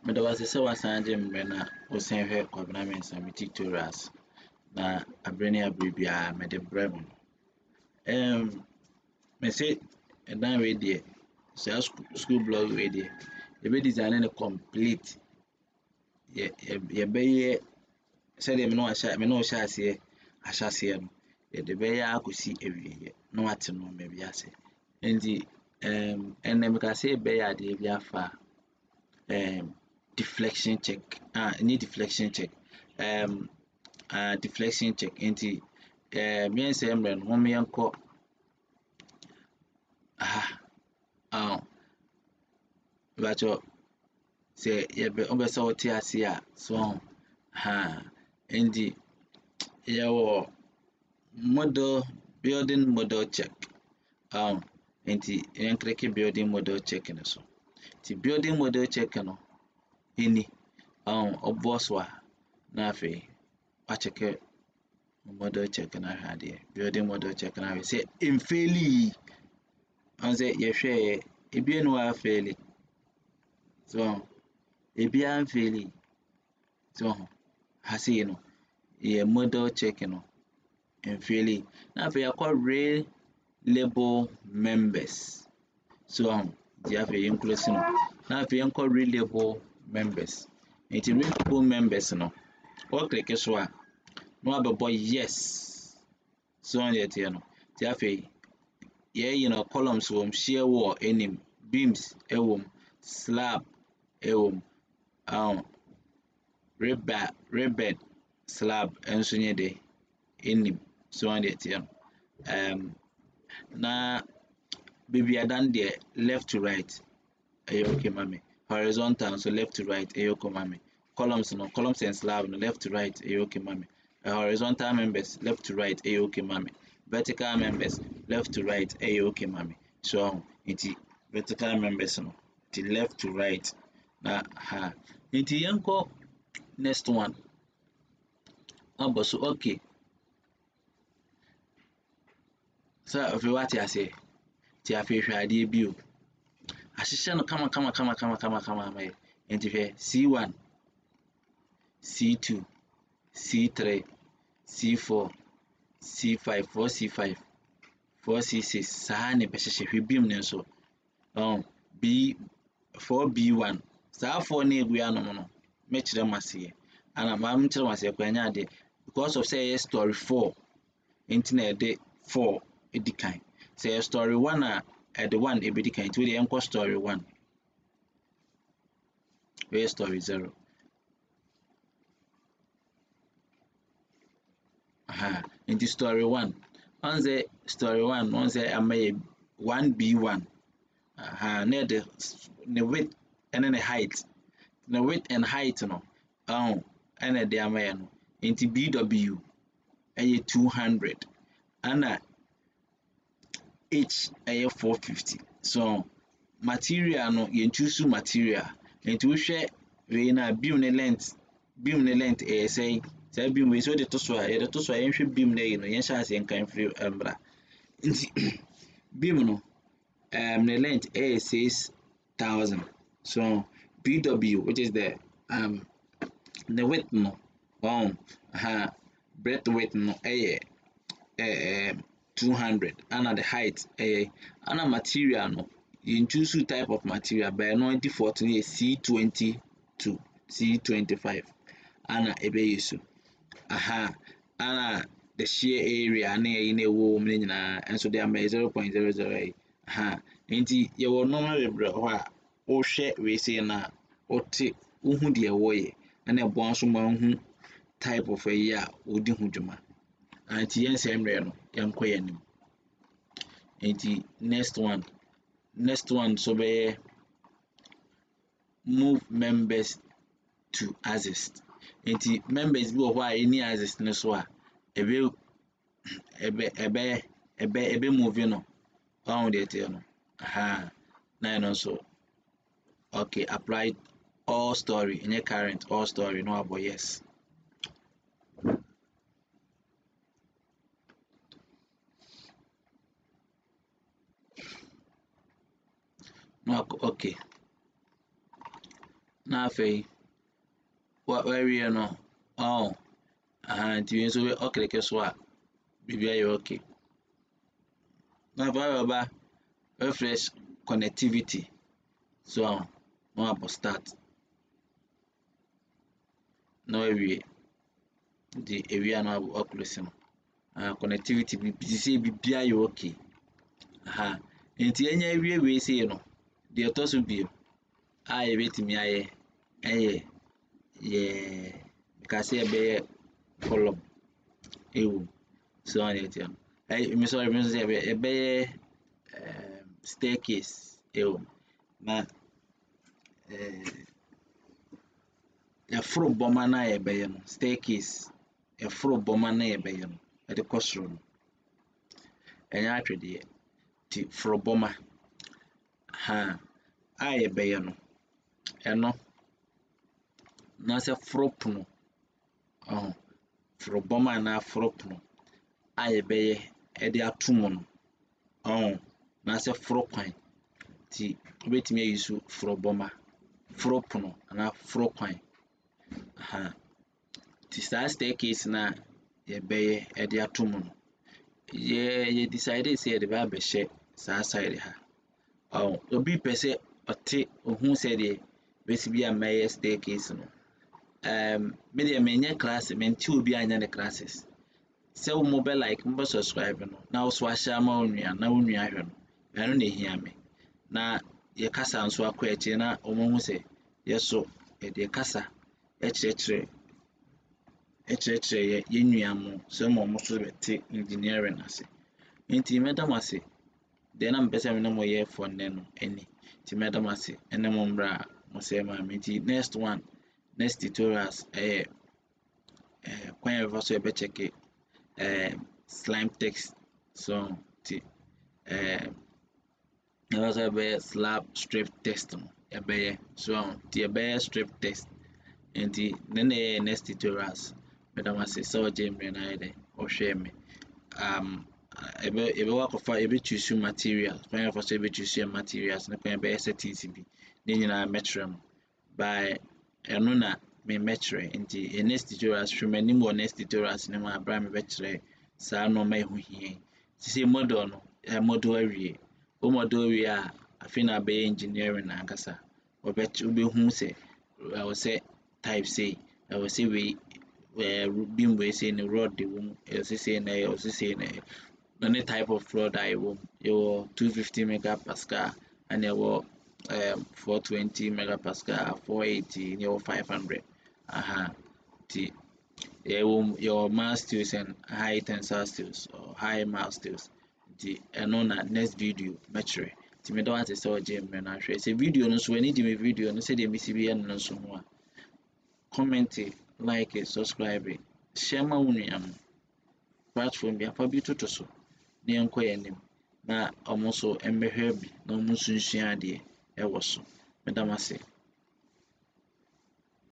Meda wase sɛ wasan gye mmerɛ na wosan hwɛ Kwabena Mensah me tutorials na abere ne abere biara mede brɛ mo. Me say ɛdan wei deɛ saa school block wei deɛ yɛbɛ design no complete. Yɛbɛyɛ sɛdeɛ me ne wo hyɛ aseɛ no yɛde bɛyɛ akɔsi awieɛ na wate no baabi ase. Nti ɛnnɛ meka sɛ yɛbɛyɛ adeɛ bi afa deflection check. Ɛnyɛ deflection check. Deflection check. Nti meɛnsɛ mmerɛ no moma yɛnkɔ bakyɛ sɛ wobɛ sɛ wote ase a so nti yɛwɔ building model check. Nti yɛnklike building model check no so. Nti building model check no ɛni ɔboɔ so a na afei wakyɛkɛ model check no ahwɛ adeɛ. Building model check no ahwɛ sɛ ɛmfeeli. Ɔn sɛ yɛhwɛ ebia no wa faili. So ebia mfeeli. So ha sei no yɛ model check no mfeeli. Na afei akɔ real label members. So nti afei yɛnclose no. Na afei yɛnkɔ real label members. Nti real label members no wɔklike so a na wabɛbɔ yes. So on yɛteɛ no. Nti afei yɛyi no columns wɔ mu, shear wall anim, beams ɛwɔ mu, slab ɛwɔ mu, ribbed slab nso nyɛ de anim. So on yɛteɛ no. Na baby adan deɛ left to right ɛyɛ okay ma me. Horizontal nso left to right ɛyɛ okay ma me. Columns and slab no left to right ɛyɛ okay ma me. Horizontal members left to right ɛyɛ okay ma me. Vertical members left to right ɛyɛ okay ma me. So nti vertical members no nti left to right na nti yɛnkɔ next one. Abɔ so okay. So afei wate ase. Nti afei hwɛ adeɛ bio. Ahyehyɛ no kama ama yɛ. Nti hwɛ C1, C2, C3, C4, C5, 4C5, 4C6 saa ne bɛhyehyɛ. Hwɛ beam ne nso. 4B1 saa 4 na egu anom no mekyerɛ mo aseɛ. Ana mekyerɛ mo aseɛ koraa nyɛ adeɛ because of say ɛyɛ story 4 nti na ɛde 4 edi kan. Sɛ ɛyɛ story 1 a ɛde 1 ebedi kan. Nti wode yɛnkɔ story 1. Where story 0. Nti story 1. On say story 1 on say ama yɛ 1B1. Na the width and then the height. The width and height no. Ɛna de ama yɛ no. Nti BW ɛyɛ 200. Ana H ɛyɛ 450. So material no yɛn choose material. Nti wohwɛ wei na beam ne length ɛyɛ sɛ saa beam wei so de to so a yɛde to so a yɛnhwɛ beam na yi no yɛnhyɛ ase nkan firi mbra. Nti beam no the length ɛyɛ 6,000. So BW which is the width no breadth width no ɛyɛ 200. And the height and material no you choose type of material by no default no C20 to C25 and ebe so and the shear area na ɛyɛ ɛwɔ mu nyinaa nso de ama 0.008 nti yɛwɔ normal rebrɛ hɔ a wohwɛ we say na wote wohu de ɛwɔ yɛ na ɛboa nso ma wohu type of ɛyɛ a wodi ho dwuma. Nti yɛnsɛ mmerɛ no yɛnkɔ yɛ anim. Nti next one so be move members to axis. Nti members bi wɔ hɔ a any axis no so a ebe move no on the tail no na no so okay apply all story any current all story no abo yes. No okay. na afei wawie no nti nso okeleke so a bibia yɛ okay na ba refresh connectivity so no abo start na wawie nti ewia na abo close no connectivity bibia yɛ okay nti enya wie sei no de ɛtɔ so bio a yɛbɛtumi ayɛ yɛ kasi ɛbɛyɛ column ewu so on yet no me sorry me say ɛbɛyɛ staircase ewu na yɛforo bɔma na yɛbɛyɛ no staircase yɛforo bɔma na yɛbɛyɛ no ɛde kɔ soro no ɛnyɛ atwedeɛ ti foro bɔma a yɛbɛyɛ no ɛno na sɛ foro pono foro bɔma na foro pono a yɛbɛyɛ ɛde ato mu no na sɛ foro kwan ti wobɛtumi ayi so foro bɔma foro pono ana foro kwan ti saa staircase na yɛbɛyɛ ɛde ato mu no yɛ decide sɛ yɛde ba abɛhyɛ saa side ha obi pɛ sɛ ɔte ohu sɛ deɛ bɛsi bi a mɛyɛ staircase no me deɛ menyɛ class menti obi anya ne classes sɛ wo mo bɛ like mo bɛ subscribe no na wo so ahyɛ ama wo nua na wo nua hwɛ no ɛno na ehia me na yɛ kasa nso akɔ akyi na ɔmo hu sɛ yɛso yɛde kasa ɛkyerɛkyerɛ yɛ nua mo sɛ mo so bɛte engineering ase nti mɛdam ase deɛ na mpɛ sɛ me na mo yɛ for nnɛ no ani nti mɛdam ase ɛne mo mbra mo sɛ ma me nti next tutorials kwan yɛfa so yɛbɛkyɛke slime text so ti yɛfa so yɛbɛyɛ slab strip text no yɛbɛyɛ so ti yɛbɛyɛ strip text nti ne na yɛ next tutorials mɛdam ase sɛ ɔgye mmerɛ na ayɛ dɛ ɔhwɛ me yɛbɛwɔ akɔfa yɛbɛchoose materials kwan yɛfa so yɛbɛchoose materials ne kwan yɛbɛyɛ settings bi ne nyinaa mɛkyerɛ mo by ɛno na mɛkyerɛ nti next tutorials hwɛ m'anim wɔ next tutorials ne mu abra mɛbɛkyerɛ saa nneɛma ɛho hia ti sɛ model no model awie o model awie a afei na abɛyɛ engineering na ankasa wobɛhu sɛ ɛwɔ sɛ type sei ɛwɔ sɛ wei beam wei sei ne rod de wɔ mu ɛwɔ sɛ sei na ɛwɔ sɛ sei na ne type of rod a ɛwɔ mu yɛwɔ 250 megapascal and yɛwɔ 420 megapascal 480 ne yɛwɔ 500 ti yɛwɔ mass steels and high tensile steels or high mass steels ti ɛno na next video mɛkyerɛ ti mɛdɔ ate sɛ ɔgye mmerɛ na ahwɛ sɛ video no nso w'ani gye me video no sɛdeɛ mesi bi yɛ no nso ho a comment like subscribe share ma wo nua mo platform bi afa bi toto so na yɛnkɔ yɛn anim na ɔmo nso mmɛhwɛ bi na ɔmo nso nsua adeɛ ɛwɔ so mɛdam ase